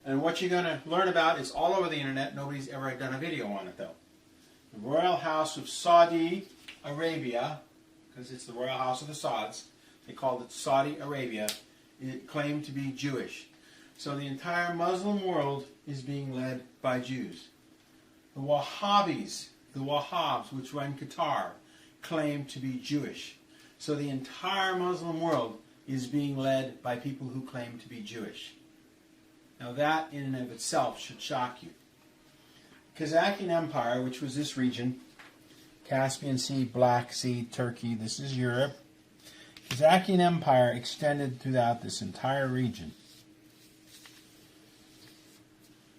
And what you're going to learn about is all over the internet. Nobody's ever done a video on it, though. The Royal House of Saudi Arabia, because it's the Royal House of the Sauds, they called it Saudi Arabia, it claimed to be Jewish. So the entire Muslim world is being led by Jews. The Wahhabis, the Wahhabs, which run Qatar, claim to be Jewish. So the entire Muslim world is being led by people who claim to be Jewish. Now that in and of itself should shock you. Kazakhstan Empire, which was this region, Caspian Sea, Black Sea, Turkey, this is Europe. Kazakhstan Empire extended throughout this entire region,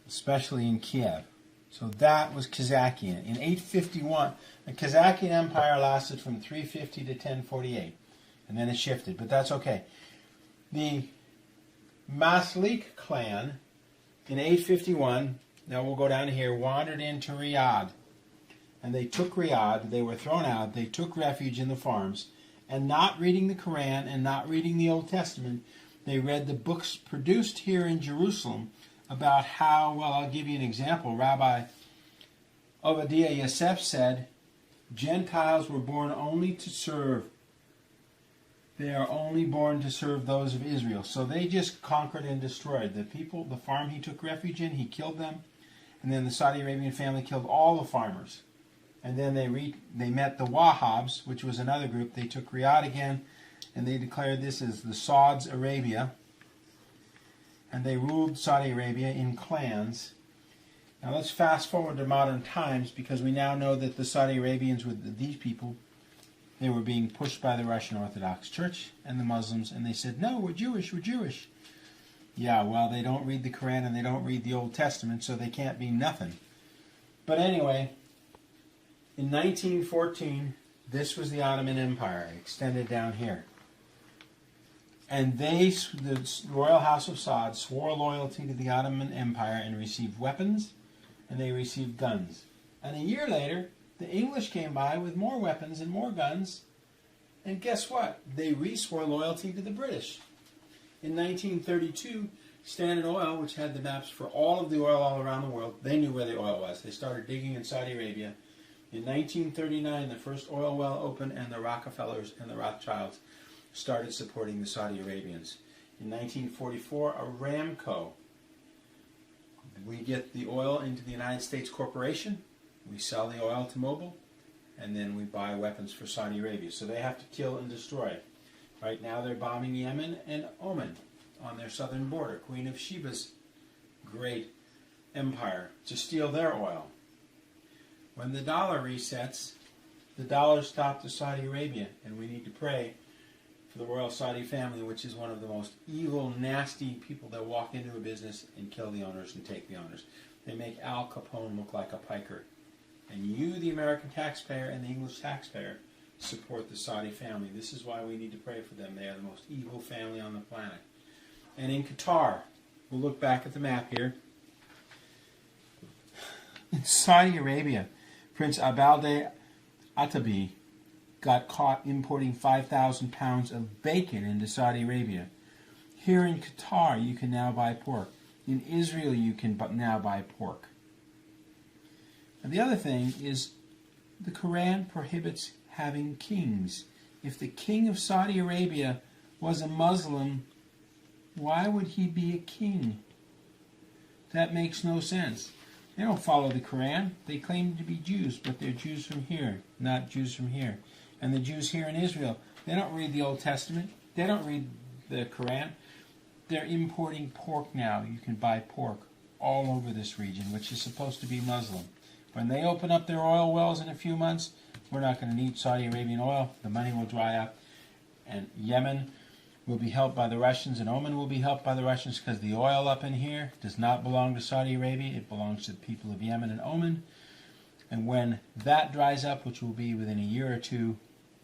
especially in Kiev. So that was Kazakhstan. In 851, the Kazakhstan Empire lasted from 350 to 1048, and then it shifted, but that's okay. The Maslik clan in 851, now we'll go down here, wandered into Riyadh. And they took Riyadh, they were thrown out, they took refuge in the farms, and not reading the Quran and not reading the Old Testament, they read the books produced here in Jerusalem about how, well, I'll give you an example. Rabbi Obadiah Yosef said, Gentiles were born only to serve. They are only born to serve those of Israel. So they just conquered and destroyed. The people, the farm he took refuge in, he killed them. And then the Saudi Arabian family killed all the farmers. And then they met the Wahhabs, which was another group. They took Riyadh again, and they declared this as the Saudi Arabia. And they ruled Saudi Arabia in clans. Now let's fast forward to modern times, because we now know that the Saudi Arabians, with these people, they were being pushed by the Russian Orthodox Church and the Muslims, and they said, no, we're Jewish, we're Jewish. Yeah, well, they don't read the Quran and they don't read the Old Testament, so they can't be nothing. But anyway, in 1914, this was the Ottoman Empire, extended down here. And the Royal House of Saud, swore loyalty to the Ottoman Empire and received weapons, and they received guns. And a year later, the English came by with more weapons and more guns, and guess what? They re-swore loyalty to the British. In 1932, Standard Oil, which had the maps for all of the oil all around the world, they knew where the oil was. They started digging in Saudi Arabia. In 1939, the first oil well opened, and the Rockefellers and the Rothschilds started supporting the Saudi Arabians. In 1944, Aramco. We get the oil into the United States Corporation. We sell the oil to Mobil, and then we buy weapons for Saudi Arabia. So they have to kill and destroy. Right now they're bombing Yemen and Oman on their southern border. Queen of Sheba's great empire to steal their oil. When the dollar resets, the dollar stopped to Saudi Arabia, and we need to pray for the royal Saudi family, which is one of the most evil, nasty people that walk into a business and kill the owners and take the owners. They make Al Capone look like a piker. And you, the American taxpayer and the English taxpayer, support the Saudi family. This is why we need to pray for them. They are the most evil family on the planet. And in Qatar, we'll look back at the map here. In Saudi Arabia, Prince Abalde Atabi got caught importing 5,000 pounds of bacon into Saudi Arabia. Here in Qatar, you can now buy pork. In Israel, you can now buy pork. And the other thing is, the Quran prohibits having kings. If the king of Saudi Arabia was a Muslim, why would he be a king? That makes no sense. They don't follow the Quran. They claim to be Jews, but they're Jews from here, not Jews from here. And the Jews here in Israel, they don't read the Old Testament. They don't read the Quran. They're importing pork now. You can buy pork all over this region, which is supposed to be Muslim. When they open up their oil wells in a few months, we're not going to need Saudi Arabian oil. The money will dry up. And Yemen will be helped by the Russians, and Oman will be helped by the Russians, because the oil up in here does not belong to Saudi Arabia. It belongs to the people of Yemen and Oman. And when that dries up, which will be within a year or two,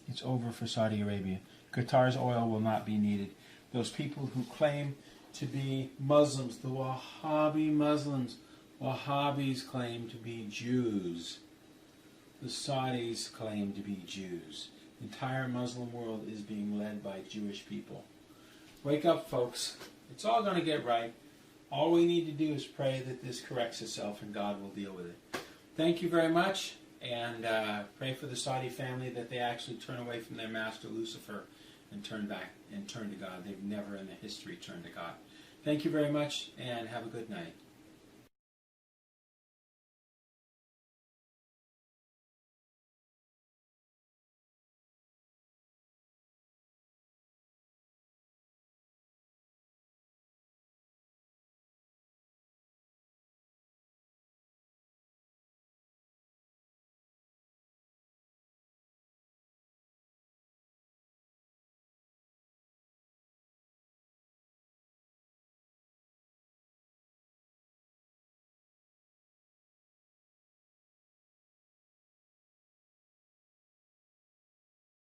it's over for Saudi Arabia. Qatar's oil will not be needed. Those people who claim to be Muslims, the Wahhabi Muslims, Wahhabis claim to be Jews. The Saudis claim to be Jews. The entire Muslim world is being led by Jewish people. Wake up, folks. It's all going to get right. All we need to do is pray that this corrects itself and God will deal with it. Thank you very much, and pray for the Saudi family that they actually turn away from their master Lucifer and turn back and turn to God. They've never in their history turned to God. Thank you very much, and have a good night.